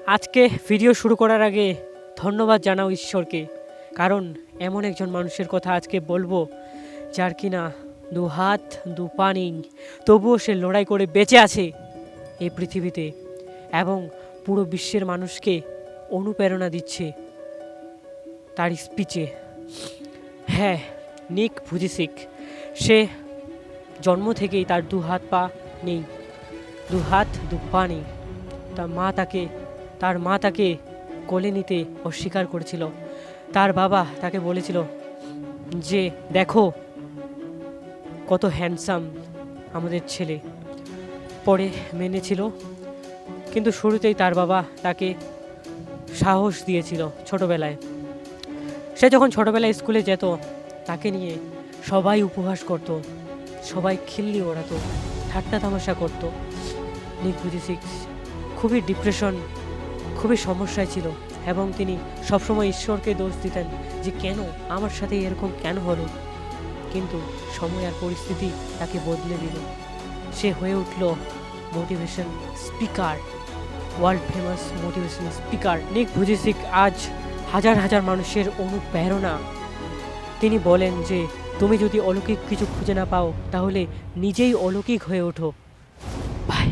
আজকে ভিডিও শুরু করার আগে ধন্যবাদ জানাও ঈশ্বরকে, কারণ এমন একজন মানুষের কথা আজকে বলবো যার কিনা দু হাত দু পা নেই, তবুও সে লড়াই করে বেঁচে আছে এই পৃথিবীতে এবং পুরো বিশ্বের মানুষকে অনুপ্রেরণা দিচ্ছে তার স্পিচে। হ্যাঁ, নিক ভুজিসিক। সে জন্ম থেকেই তার দু হাত পা নেই, দু হাত দু পা নেই। তার মা তাকে কোলে নিতে অস্বীকার করেছিল। তার বাবা তাকে বলেছিল যে দেখো কত হ্যান্ডসাম আমাদের ছেলে। পরে মেনেছিল, কিন্তু শুরুতেই তার বাবা তাকে সাহস দিয়েছিল ছোটবেলায়। সে যখন ছোটবেলায় স্কুলে যেত তাকে নিয়ে সবাই উপহাস করত, সবাই খিল্লি ওড়াতো, ঠাট্টা তামাশা করতো। নিক ভুজিসিক খুবই ডিপ্রেশন, খুবই সমস্যায় ছিল এবং তিনি সবসময় ঈশ্বরকে দোষ দিতেন যে কেন আমার সাথে এরকম কেন হলো। কিন্তু সময় আর পরিস্থিতি তাকে বদলে দিল। সে হয়ে উঠল motivation speaker, world famous motivation speaker. নিক ভুজিসিক আজ হাজার হাজার মানুষের অনুপ্রেরণা। তিনি বলেন যে তুমি যদি অলৌকিক কিছু খুঁজে না পাও তাহলে নিজেই অলৌকিক হয়ে ওঠো। বাই।